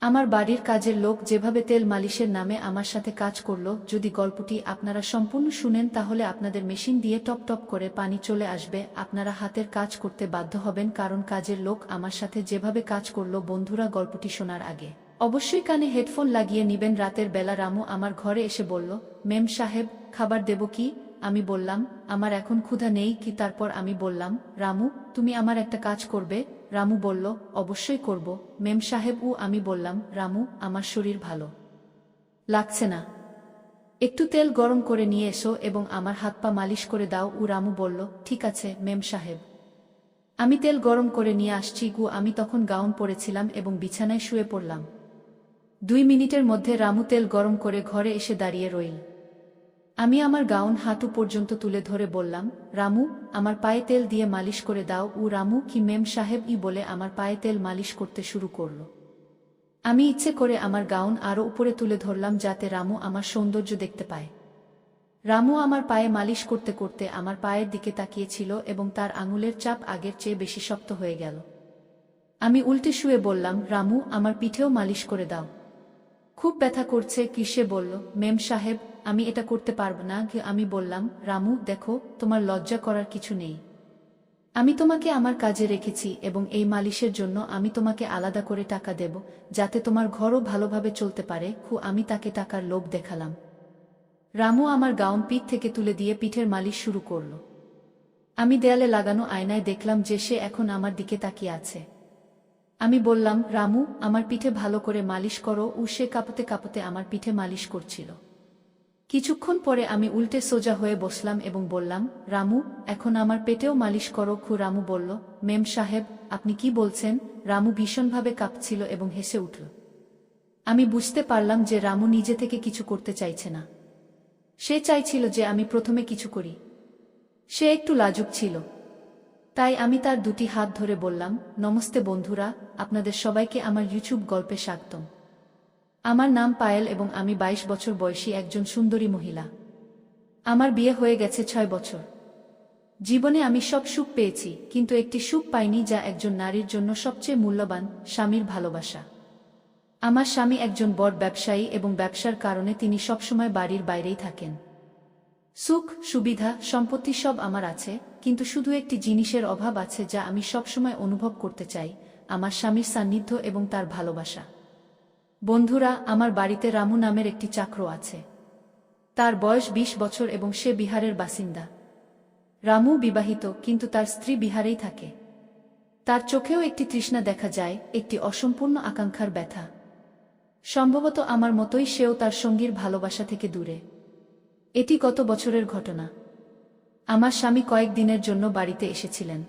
আমার বাড়ির কাজের লোক যেভাবে তেল মালিশের নামে আমার সাথে কাজ করল, যদি গল্পটি আপনারা সম্পূর্ণ শুনেন তাহলে আপনাদের মেশিন দিয়ে টপ টপ করে পানি চলে আসবে। আপনারা হাতের কাজ করতে বাধ্য হবেন, কারণ কাজের লোক আমার সাথে যেভাবে কাজ করল। বন্ধুরা, গল্পটি শোনার আগে অবশ্যই কানে হেডফোন লাগিয়ে নিবেন। রাতের বেলা রামু আমার ঘরে এসে বলল, মেম সাহেব, খাবার দেব কি? আমি বললাম, আমার এখন ক্ষুধা নেই কি। তারপর আমি বললাম, রামু, তুমি আমার একটা কাজ করবে? রামু বলল, অবশ্যই করব মেম সাহেব। আমি বললাম, রামু, আমার শরীর ভালো লাগছে না, একটু তেল গরম করে নিয়ে এসো এবং আমার হাত পা মালিশ করে দাও। রামু বলল, ঠিক আছে মেম সাহেব, আমি তেল গরম করে নিয়ে আসছি। আমি তখন গাউন পরেছিলাম এবং বিছানায় শুয়ে পড়লাম। 2 মিনিটের মধ্যে রামু তেল গরম করে ঘরে এসে দাঁড়িয়ে রইল। আমি আমার গাউন হাঁটু পর্যন্ত তুলে ধরে বললাম, রামু, আমার পায়ে তেল দিয়ে মালিশ করে দাও। রামু, কি মেম সাহেব? বলে আমার পায়ে তেল মালিশ করতে শুরু করল। আমি ইচ্ছে করে আমার গাউন আরও উপরে তুলে ধরলাম যাতে রামু আমার সৌন্দর্য দেখতে পায়। রামু আমার পায়ে মালিশ করতে করতে আমার পায়ের দিকে তাকিয়েছিল এবং তার আঙুলের চাপ আগের চেয়ে বেশি শক্ত হয়ে গেল। আমি উল্টে শুয়ে বললাম, রামু, আমার পিঠেও মালিশ করে দাও, খুব ব্যথা করছে। সে বলল, মেম সাহেব, আমি এটা করতে পারব না। আমি বললাম, রামু, দেখো, তোমার লজ্জা করার কিছু নেই। আমি তোমাকে আমার কাজে রেখেছি এবং এই মালিশের জন্য আমি তোমাকে আলাদা করে টাকা দেব, যাতে তোমার ঘরও ভালোভাবে চলতে পারে। আমি তাকে টাকার লোভ দেখালাম। রামু আমার গাউন পিঠ থেকে তুলে দিয়ে পিঠের মালিশ শুরু করল। আমি দেয়ালে লাগানো আয়নায় দেখলাম যে সে এখন আমার দিকে তাকিয়ে আছে। আমি বললাম, রামু, আমার পিঠে ভালো করে মালিশ করো। সে কাঁপতে কাঁপতে আমার পিঠে মালিশ করছিল। কিছুক্ষণ পরে আমি উল্টে সোজা হয়ে বসলাম এবং বললাম, রামু, এখন আমার পেটেও মালিশ করো। রামু বলল, মেম সাহেব, আপনি কি বলছেন? রামু ভীষণভাবে কাঁপছিল এবং হেসে উঠল। আমি বুঝতে পারলাম যে রামু নিজে থেকে কিছু করতে চাইছে না, সে চাইছিল যে আমি প্রথমে কিছু করি। সে একটু লাজুক ছিল, তাই আমি তার 2টি হাত ধরে বললাম, নমস্তে বন্ধুরা, আপনাদের সবাইকে আমার ইউটিউব গল্পে স্বাগতম। আমার নাম পায়েল এবং আমি 22 বছর বয়সী একজন সুন্দরী মহিলা। আমার বিয়ে হয়ে গেছে 6 বছর। জীবনে আমি সব সুখ পেয়েছি, কিন্তু একটি সুখ পাইনি যা একজন নারীর জন্য সবচেয়ে মূল্যবান, স্বামীর ভালোবাসা। আমার স্বামী একজন বড় ব্যবসায়ী এবং ব্যবসার কারণে তিনি সবসময় বাড়ির বাইরেই থাকেন। সুখ, সুবিধা, সম্পত্তি সব আমার আছে, কিন্তু শুধু একটি জিনিসের অভাব আছে যা আমি সবসময় অনুভব করতে চাই, আমার স্বামীর সান্নিধ্য এবং তার ভালোবাসা। বন্ধুরা, আমার বাড়িতে রামু নামের একটি চাকর আছে। তার বয়স 20 বছর এবং সে বিহারের বাসিন্দা। রামু বিবাহিত, কিন্তু তার স্ত্রী বিহারেই থাকে। তার চোখেও একটি তৃষ্ণা দেখা যায়, একটি অসম্পূর্ণ আকাঙ্ক্ষার ব্যথা। সম্ভবত আমার মতোই সেও তার সঙ্গীর ভালোবাসা থেকে দূরে। এটি গত বছরের ঘটনা। আমার স্বামী কয়েকদিনের জন্য বাড়িতে এসেছিলেন,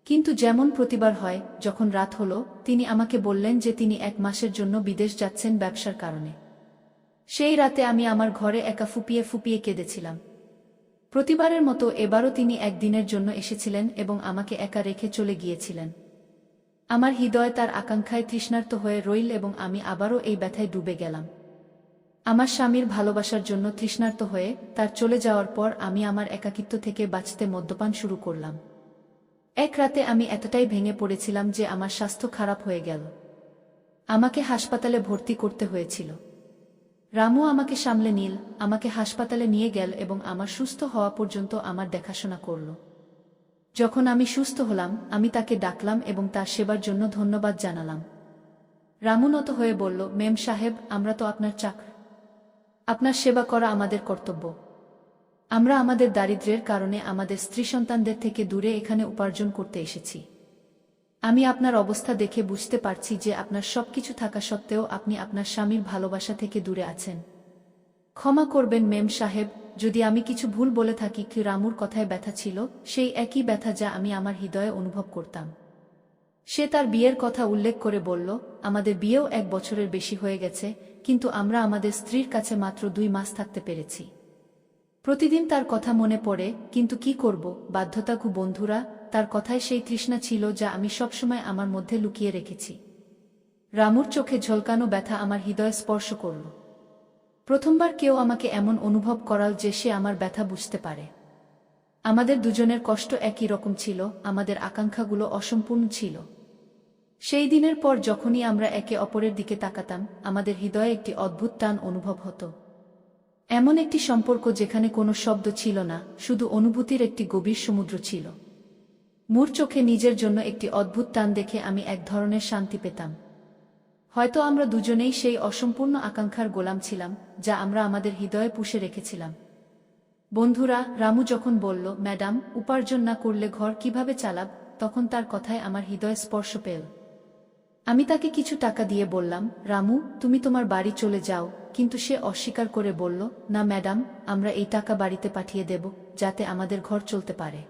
কিন্তু যেমন প্রতিবার হয়, যখন রাত হলো, তিনি আমাকে বললেন যে তিনি 1 মাসের জন্য বিদেশ যাচ্ছেন ব্যবসার কারণে। সেই রাতে আমি আমার ঘরে একা ফুপিয়ে ফুপিয়ে কেঁদেছিলাম। প্রতিবারের মতো এবারও তিনি 1 দিনের জন্য এসেছিলেন এবং আমাকে একা রেখে চলে গিয়েছিলেন। আমার হৃদয় তার আকাঙ্ক্ষায় তৃষ্ণার্ত হয়ে রইল এবং আমি আবারও এই ব্যথায় ডুবে গেলাম। আমার স্বামীর ভালোবাসার জন্য তৃষ্ণার্ত হয়ে তার চলে যাওয়ার পর আমি আমার একাকিত্ব থেকে বাঁচতে মদ্যপান শুরু করলাম। এক রাতে আমি এতটাই ভেঙে পড়েছিলাম যে আমার স্বাস্থ্য খারাপ হয়ে গেল। আমাকে হাসপাতালে ভর্তি করতে হয়েছিল। রামু আমাকে সামলে নিল, আমাকে হাসপাতালে নিয়ে গেল এবং আমার সুস্থ হওয়া পর্যন্ত আমার দেখাশোনা করল। যখন আমি সুস্থ হলাম, আমি তাকে ডাকলাম এবং তার সেবার জন্য ধন্যবাদ জানালাম। রামু নত হয়ে বলল, মেম সাহেব, আমরা তো আপনার চাকর, আপনার সেবা করা আমাদের কর্তব্য। আমরা আমাদের দারিদ্র্যের কারণে আমাদের স্ত্রী সন্তানদের থেকে দূরে এখানে উপার্জন করতে এসেছি। আমি আপনার অবস্থা দেখে বুঝতে পারছি যে আপনার সবকিছু থাকা সত্ত্বেও আপনি আপনার স্বামীর ভালোবাসা থেকে দূরে আছেন। ক্ষমা করবেন মেম সাহেব যদি আমি কিছু ভুল বলে থাকি। রামুর কথায় ব্যথা ছিল, সেই একই ব্যথা যা আমি আমার হৃদয়ে অনুভব করতাম। সে তার বিয়ের কথা উল্লেখ করে বলল, আমাদের বিয়েও 1 বছরের বেশি হয়ে গেছে, কিন্তু আমরা আমাদের স্ত্রীর কাছে মাত্র 2 মাস থাকতে পেরেছি। প্রতিদিন তার কথা মনে পড়ে, কিন্তু কি করব, বাধ্যতা। বন্ধুরা, তার কথায় সেই তৃষ্ণা ছিল যা আমি সবসময় আমার মধ্যে লুকিয়ে রেখেছি। রামুর চোখে ঝলকানো ব্যথা আমার হৃদয়ে স্পর্শ করল। প্রথমবার কেউ আমাকে এমন অনুভব করাল যে সে আমার ব্যথা বুঝতে পারে। আমাদের দুজনের কষ্ট একই রকম ছিল, আমাদের আকাঙ্ক্ষাগুলো অসম্পূর্ণ ছিল। সেই দিনের পর যখনই আমরা একে অপরের দিকে তাকাতাম, আমাদের হৃদয়ে একটি অদ্ভুত টান অনুভব হতো। এমন একটি সম্পর্ক যেখানে কোনো শব্দ ছিল না, শুধু অনুভূতির একটি গভীর সমুদ্র ছিল। মোর চোখে নিজের জন্য একটি অদ্ভুত টান দেখে আমি এক ধরনের শান্তি পেতাম। হয়তো আমরা দুজনেই সেই অসম্পূর্ণ আকাঙ্ক্ষার গোলাম ছিলাম, যা আমরা আমাদের হৃদয়ে পুষে রেখেছিলাম। বন্ধুরা, রামু যখন বলল, ম্যাডাম, উপার্জন না করলে ঘর কিভাবে চালাব, তখন তার কথায় আমার হৃদয় স্পর্শ পেল। আমি তাকে কিছু টাকা দিয়ে বললাম, রামু, তুমি তোমার বাড়ি চলে যাও, কিন্তু সে অস্বীকার করে বলল, না ম্যাডাম, আমরা এই টাকা বাড়িতে পাঠিয়ে দেব, যাতে আমাদের ঘর চলতে পারে।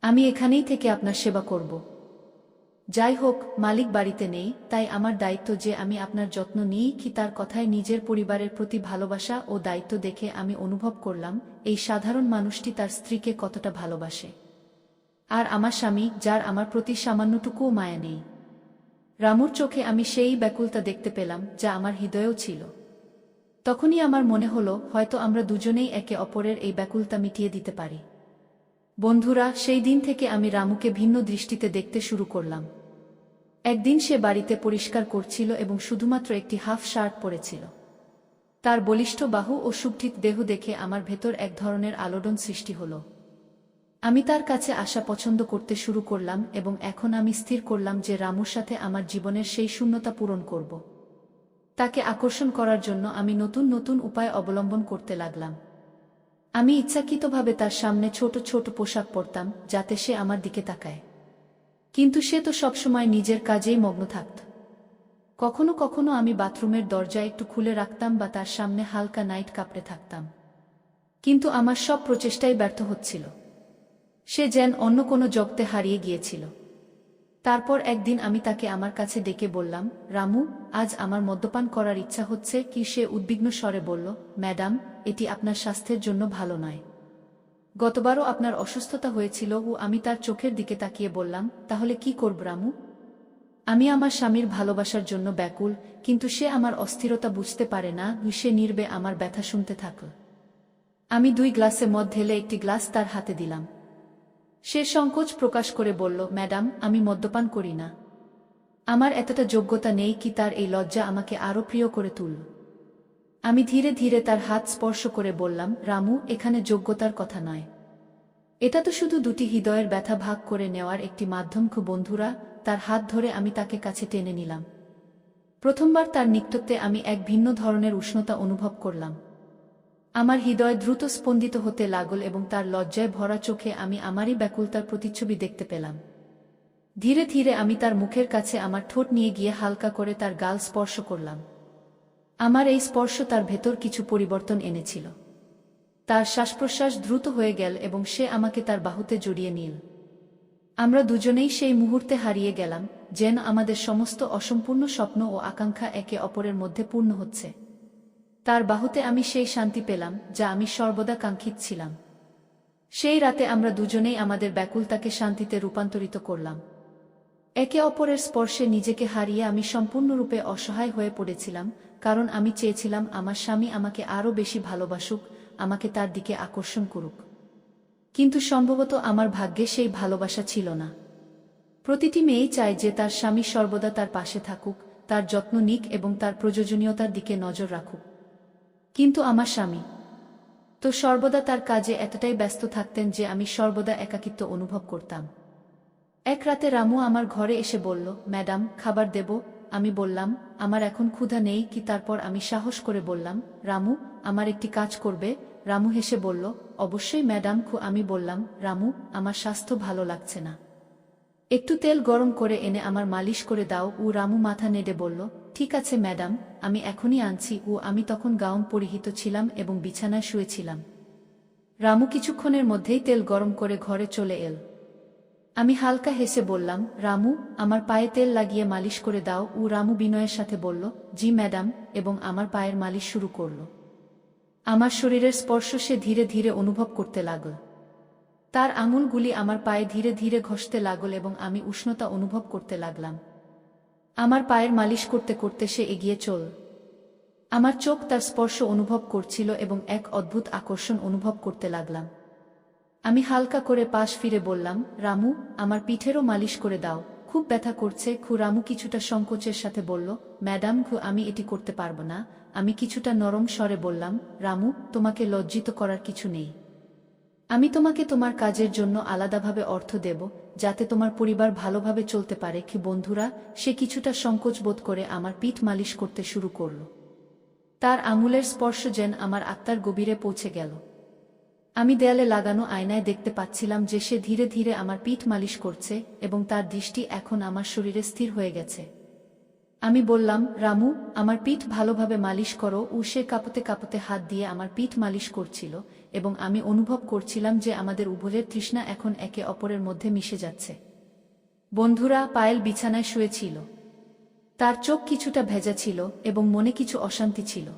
আমি এখানেই থেকে আপনার সেবা করব। যাই হোক, মালিক বাড়িতে নেই, তাই আমার দায়িত্ব যে আমি আপনার যত্ন নিই কি। তার কথায় নিজের পরিবারের প্রতি ভালোবাসা ও দায়িত্ব দেখে আমি অনুভব করলাম এই সাধারণ মানুষটি তার স্ত্রীকে কতটা ভালোবাসে। আর আমার স্বামী, যার আমার প্রতি সামান্যটুকুও মায়া নেই। রামুর চোখে আমি সেই ব্যাকুলতা দেখতে পেলাম, যা আমার হৃদয়েও ছিল। তখনই আমার মনে হলো, হয়তো আমরা দুজনেই একে অপরের এই ব্যাকুলতা মিটিয়ে দিতে পারি। বন্ধুরা, সেই দিন থেকে আমি রামুকে ভিন্ন দৃষ্টিতে দেখতে শুরু করলাম। একদিন সে বাড়িতে পরিষ্কার করছিল এবং শুধুমাত্র একটি হাফ শার্ট পরেছিল। তার বলিষ্ঠ বাহু ও সুগঠিত দেহ দেখে আমার ভেতর এক ধরনের আলোড়ন সৃষ্টি হলো। আমি তার কাছে আসা পছন্দ করতে শুরু করলাম এবং এখন আমি স্থির করলাম যে রামুর সাথে আমার জীবনের সেই শূন্যতা পূরণ করব। তাকে আকর্ষণ করার জন্য আমি নতুন নতুন উপায় অবলম্বন করতে লাগলাম। আমি ইচ্ছাকৃতভাবে তার সামনে ছোট ছোট পোশাক পরতাম, যাতে সে আমার দিকে তাকায়। কিন্তু সে তো সবসময় নিজের কাজেই মগ্ন থাকত। কখনো কখনো আমি বাথরুমের দরজা একটু খুলে রাখতাম বা তার সামনে হালকা নাইট কাপড়ে থাকতাম। কিন্তু আমার সব প্রচেষ্টাই ব্যর্থ হচ্ছিল। সে যেন অন্য কোনো জগতে হারিয়ে গিয়েছিল। তারপর একদিন আমি তাকে আমার কাছে ডেকে বললাম, রামু, আজ আমার মদ্যপান করার ইচ্ছা হচ্ছে কি। সে উদ্বিগ্ন স্বরে বলল, ম্যাডাম, এটি আপনার স্বাস্থ্যের জন্য ভালো নয়। গতবারও আপনার অসুস্থতা হয়েছিল। ও আমি তার চোখের দিকে তাকিয়ে বললাম, তাহলে কি করব রামু? আমি আমার স্বামীর ভালোবাসার জন্য ব্যাকুল, কিন্তু সে আমার অস্থিরতা বুঝতে পারে না। সে নীরবে আমার ব্যথা শুনতে থাকল। আমি 2 গ্লাসে মদ ঢেলে একটি গ্লাস তার হাতে দিলাম। সে সংকোচ প্রকাশ করে বলল, ম্যাডাম, আমি মদ্যপান করি না। আমার এতটা যোগ্যতা নেই কি। তার এই লজ্জা আমাকে আরও প্রিয় করে তুলল। আমি ধীরে ধীরে তার হাত স্পর্শ করে বললাম, রামু, এখানে যোগ্যতার কথা নয়। এটা তো শুধু দুটি হৃদয়ের ব্যথা ভাগ করে নেওয়ার একটি মাধ্যম। বন্ধুরা, তার হাত ধরে আমি তাকে কাছে টেনে নিলাম। প্রথমবার তার নিকটত্বে আমি এক ভিন্ন ধরনের উষ্ণতা অনুভব করলাম। আমার হৃদয় দ্রুত স্পন্দিত হতে লাগল এবং তার লজ্জায় ভরা চোখে আমি আমারই ব্যাকুলতার প্রতিচ্ছবি দেখতে পেলাম। ধীরে ধীরে আমি তার মুখের কাছে আমার ঠোঁট নিয়ে গিয়ে হালকা করে তার গাল স্পর্শ করলাম। আমার এই স্পর্শ তার ভেতর কিছু পরিবর্তন এনেছিল। তার শ্বাসপ্রশ্বাস দ্রুত হয়ে গেল এবং সে আমাকে তার বাহুতে জড়িয়ে নিল। আমরা দুজনেই সেই মুহূর্তে হারিয়ে গেলাম, যেন আমাদের সমস্ত অসম্পূর্ণ স্বপ্ন ও আকাঙ্ক্ষা একে অপরের মধ্যে পূর্ণ হচ্ছে। তার বাহুতে আমি সেই শান্তি পেলাম, যা আমি সর্বদা কাঙ্ক্ষিত ছিলাম। সেই রাতে আমরা দুজনেই আমাদের ব্যাকুলতাকে শান্তিতে রূপান্তরিত করলাম। একে অপরের স্পর্শে নিজেকে হারিয়ে আমি সম্পূর্ণরূপে অসহায় হয়ে পড়েছিলাম, কারণ আমি চেয়েছিলাম আমার স্বামী আমাকে আরও বেশি ভালোবাসুক, আমাকে তার দিকে আকর্ষণ করুক। কিন্তু সম্ভবত আমার ভাগ্যে সেই ভালোবাসা ছিল না। প্রতিটি মেয়েই চায় যে তার স্বামী সর্বদা তার পাশে থাকুক, তার যত্ন নিক এবং তার প্রয়োজনীয়তার দিকে নজর রাখুক। কিন্তু আমার স্বামী তো সর্বদা তার কাজে এতটাই ব্যস্ত থাকতেন যে আমি সর্বদা একাকিত্ব অনুভব করতাম। এক রাতে রামু আমার ঘরে এসে বলল, ম্যাডাম, খাবার দেব? আমি বললাম, আমার এখন ক্ষুধা নেই কি। তারপর আমি সাহস করে বললাম, রামু, আমার একটি কাজ করবে? রামু হেসে বলল, অবশ্যই ম্যাডাম। আমি বললাম, রামু, আমার স্বাস্থ্য ভালো লাগছে না, একটু তেল গরম করে এনে আমার মালিশ করে দাও। রামু মাথা নেড়ে বলল, ঠিক আছে ম্যাডাম, আমি এখনই আনছি। আমি তখন গাউন পরিহিত ছিলাম এবং বিছানায় শুয়েছিলাম। রামু কিছুক্ষণের মধ্যেই তেল গরম করে ঘরে চলে এল। আমি হালকা হেসে বললাম, রামু, আমার পায়ে তেল লাগিয়ে মালিশ করে দাও। রামু বিনয়ের সাথে বলল, জি ম্যাডাম, এবং আমার পায়ের মালিশ শুরু করল। আমার শরীরের স্পর্শ সে ধীরে ধীরে অনুভব করতে লাগল। তার আঙুলগুলি আমার পায়ে ধীরে ধীরে ঘষতে লাগল এবং আমি উষ্ণতা অনুভব করতে লাগলাম। আমার পায়ের মালিশ করতে করতে সে এগিয়ে চল। আমার চোখ তার স্পর্শ অনুভব করছিল এবং এক অদ্ভুত আকর্ষণ অনুভব করতে লাগলাম। আমি হালকা করে পাশ ফিরে বললাম, রামু, আমার পিঠেরও মালিশ করে দাও। খুব ব্যথা করছে। রামু কিছুটা সংকোচের সাথে বলল, ম্যাডাম আমি এটি করতে পারবো না। আমি কিছুটা নরম স্বরে বললাম, রামু, তোমাকে লজ্জিত করার কিছু নেই। আমি তোমাকে তোমার কাজের জন্য আলাদাভাবে অর্থ দেব, যাতে তোমার পরিবার ভালোভাবে চলতে পারে। বন্ধুরা, সে কিছুটা সংকোচ বোধ করে আমার পিঠ মালিশ করতে শুরু করল। তার আঙুলের স্পর্শ যেন আমার আত্মার গভীরে পৌঁছে গেল। আমি দেয়ালে লাগানো আয়নায় দেখতে পাচ্ছিলাম যে সে ধীরে ধীরে আমার পিঠ মালিশ করছে এবং তার দৃষ্টি এখন আমার শরীরে স্থির হয়ে গেছে। আমি বললাম, রামু, আমার পিঠ ভালোভাবে মালিশ করো। সে কাঁপতে কাঁপতে হাত দিয়ে আমার পিঠ মালিশ করছিল এবং আমি অনুভব করছিলাম যে আমাদের উভয়ের তৃষ্ণা এখন একে অপরের মধ্যে মিশে যাচ্ছে। বন্ধুরা, পায়েল বিছানায় শুয়েছিল। তার চোখ কিছুটা ভেজা ছিল এবং মনে কিছু অশান্তি ছিল।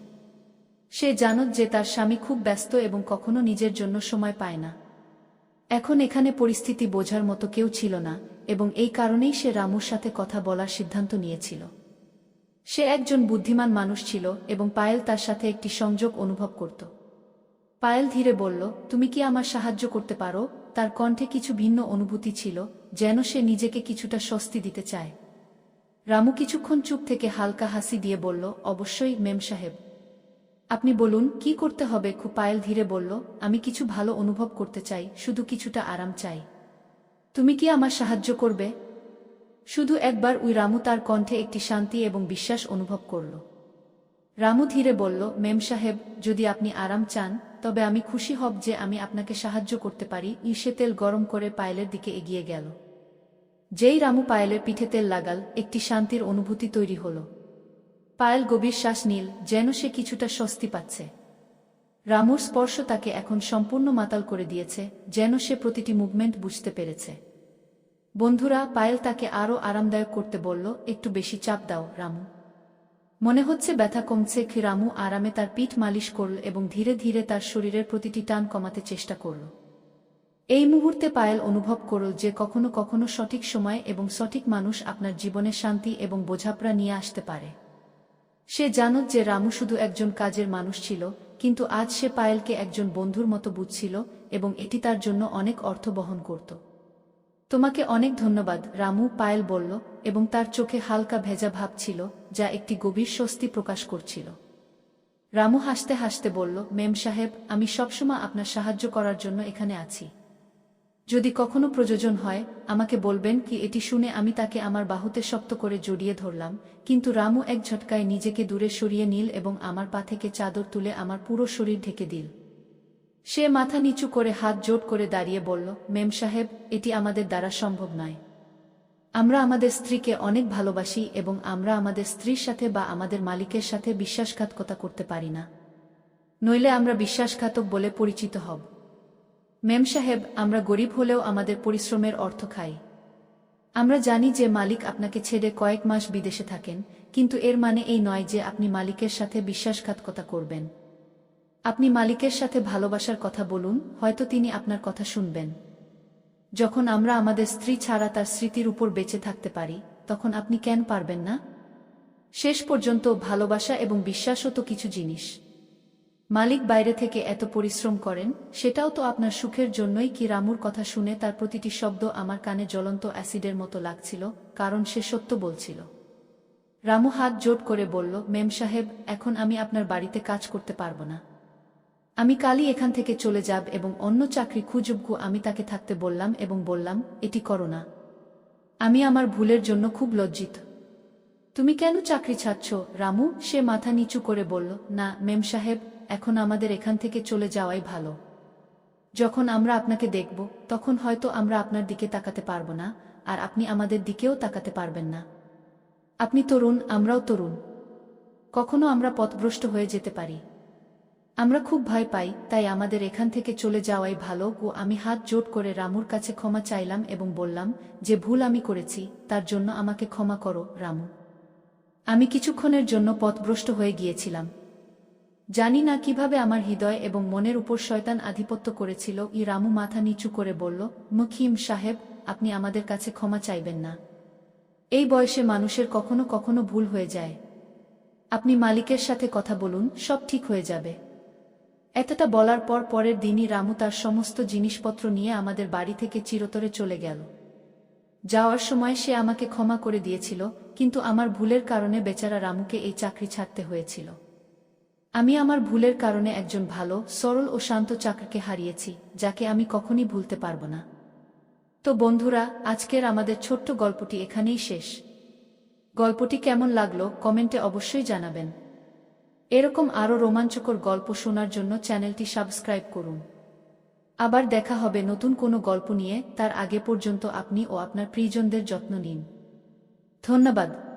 সে জানত যে তার স্বামী খুব ব্যস্ত এবং কখনো নিজের জন্য সময় পায় না। এখন এখানে পরিস্থিতি বোঝার মতো কেউ ছিল না এবং এই কারণেই সে রামুর সাথে কথা বলার সিদ্ধান্ত নিয়েছিল। সে একজন বুদ্ধিমান মানুষ ছিল এবং পায়েল তার সাথে একটি সংযোগ অনুভব করত। পায়েল ধীরে বলল, তুমি কি আমার সাহায্য করতে পারো? তার কণ্ঠে কিছু ভিন্ন অনুভূতি ছিল, যেন সে নিজেকে কিছুটা স্বস্তি দিতে চায়। রামু কিছুক্ষণ চুপ থেকে হালকা হাসি দিয়ে বলল, অবশ্যই মেম সাহেব। আপনি বলুন, কি করতে হবে? পায়েল ধীরে বলল, আমি কিছু ভালো অনুভব করতে চাই, শুধু কিছুটা আরাম চাই। তুমি কি আমার সাহায্য করবে? শুধু একবার। রামু তার কণ্ঠে একটি শান্তি এবং বিশ্বাস অনুভব করল। রামু ধীরে বলল, মেম সাহেব, যদি আপনি আরাম চান তবে আমি খুশি হব যে আমি আপনাকে সাহায্য করতে পারি। সে তেল গরম করে পায়েলের দিকে এগিয়ে গেল। যেই রামু পায়েলের পিঠে তেল লাগাল, একটি শান্তির অনুভূতি তৈরি হল। পায়েল গভীর শ্বাস নিল, যেন সে কিছুটা স্বস্তি পাচ্ছে। রামুর স্পর্শ তাকে এখন সম্পূর্ণ মাতাল করে দিয়েছে, যেন সে প্রতিটি মুভমেন্ট বুঝতে পেরেছে। বন্ধুরা, পায়েল তাকে আরও আরামদায়ক করতে বলল, একটু বেশি চাপ দাও রামু। মনে হচ্ছে ব্যথা কমছে। রামু আরামে তার পিঠ মালিশ করল এবং ধীরে ধীরে তার শরীরের প্রতিটি টান কমাতে চেষ্টা করল। এই মুহূর্তে পায়েল অনুভব করল যে কখনো কখনো সঠিক সময় এবং সঠিক মানুষ আপনার জীবনে শান্তি এবং বোঝাপড়া নিয়ে আসতে পারে। সে জানত যে রামু শুধু একজন কাজের মানুষ ছিল, কিন্তু আজ সে পায়েলকে একজন বন্ধুর মতো বুঝছিল এবং এটি তার জন্য অনেক অর্থ বহন করত। তোমাকে অনেক ধন্যবাদ রামু, পায়েল বলল এবং তার চোখে হালকা ভেজা ভাব ছিল, যা একটি গভীর স্বস্তি প্রকাশ করছিল। রামু হাসতে হাসতে বলল, মেম সাহেব, আমি সবসময় আপনার সাহায্য করার জন্য এখানে আছি। যদি কখনো প্রয়োজন হয় আমাকে বলবেন। এটি শুনে আমি তাকে আমার বাহুতে শক্ত করে জড়িয়ে ধরলাম, কিন্তু রামু এক ঝটকায় নিজেকে দূরে সরিয়ে নিল এবং আমার পা থেকে চাদর তুলে আমার পুরো শরীর ঢেকে দিল। সে মাথা নিচু করে হাত জোট করে দাঁড়িয়ে বলল, মেম সাহেব, এটি আমাদের দ্বারা সম্ভব নয়। আমরা আমাদের স্ত্রীকে অনেক ভালোবাসি এবং আমরা আমাদের স্ত্রীর সাথে বা আমাদের মালিকের সাথে বিশ্বাসঘাতকতা করতে পারি না, নইলে আমরা বিশ্বাসঘাতক বলে পরিচিত হব। মেম সাহেব, আমরা গরিব হলেও আমাদের পরিশ্রমের অর্থ খাই। আমরা জানি যে মালিক আপনাকে ছেড়ে কয়েক মাস বিদেশে থাকেন, কিন্তু এর মানে এই নয় যে আপনি মালিকের সাথে বিশ্বাসঘাতকতা করবেন। আপনি মালিকের সাথে ভালোবাসার কথা বলুন, হয়তো তিনি আপনার কথা শুনবেন। যখন আমরা আমাদের স্ত্রী ছাড়া তার স্মৃতির উপর বেঁচে থাকতে পারি, তখন আপনি কেন পারবেন না? শেষ পর্যন্ত ভালোবাসা এবং বিশ্বাসও তো কিছু জিনিস। মালিক বাইরে থেকে এত পরিশ্রম করেন, সেটাও তো আপনার সুখের জন্যই। রামুর কথা শুনে তার প্রতিটি শব্দ আমার কানে জ্বলন্ত অ্যাসিডের মতো লাগছিল, কারণ সে সত্য বলছিল। রামু হাত জোট করে বলল, মেম সাহেব, এখন আমি আপনার বাড়িতে কাজ করতে পারবো না। আমি কালই এখান থেকে চলে যাব এবং অন্য চাকরি খুঁজব। আমি তাকে থাকতে বললাম এবং বললাম, এটি করো না। আমি আমার ভুলের জন্য খুব লজ্জিত। তুমি কেন চাকরি ছাড়ছ রামু? সে মাথা নিচু করে বলল, না মেম সাহেব, এখন আমাদের এখান থেকে চলে যাওয়াই ভালো। যখন আমরা আপনাকে দেখব, তখন হয়তো আমরা আপনার দিকে তাকাতে পারব না, আর আপনি আমাদের দিকেও তাকাতে পারবেন না। আপনি তরুণ, আমরাও তরুণ। কখনো আমরা পথভ্রষ্ট হয়ে যেতে পারি। আমরা খুব ভয় পাই, তাই আমাদের এখান থেকে চলে যাওয়াই ভালো। আমি হাত জোট করে রামুর কাছে ক্ষমা চাইলাম এবং বললাম, যে ভুল আমি করেছি তার জন্য আমাকে ক্ষমা করো রামু। আমি কিছুক্ষণের জন্য পথভ্রষ্ট হয়ে গিয়েছিলাম। জানি না কিভাবে আমার হৃদয় এবং মনের উপর শয়তান আধিপত্য করেছিল। রামু মাথা নিচু করে বলল, মুখিম সাহেব, আপনি আমাদের কাছে ক্ষমা চাইবেন না। এই বয়সে মানুষের কখনো কখনো ভুল হয়ে যায়। আপনি মালিকের সাথে কথা বলুন, সব ঠিক হয়ে যাবে। এতটা বলার পর পরের দিনই রামু তার সমস্ত জিনিসপত্র নিয়ে আমাদের বাড়ি থেকে চিরতরে চলে গেল। যাওয়ার সময় সে আমাকে ক্ষমা করে দিয়েছিল, কিন্তু আমার ভুলের কারণে বেচারা রামুকে এই চাকরি ছাড়তে হয়েছিল। আমি আমার ভুলের কারণে একজন ভালো, সরল ও শান্ত চাকরকে হারিয়েছি, যাকে আমি কখনই ভুলতে পারব না। তো বন্ধুরা, আজকের আমাদের ছোট্ট গল্পটি এখানেই শেষ। গল্পটি কেমন লাগলো কমেন্টে অবশ্যই জানাবেন। এরকম আরও রোমাঞ্চকর গল্প শোনার জন্য চ্যানেলটি সাবস্ক্রাইব করুন। আবার দেখা হবে নতুন কোনো গল্প নিয়ে, তার আগে পর্যন্ত আপনি ও আপনার প্রিয়জনদের যত্ন নিন। ধন্যবাদ।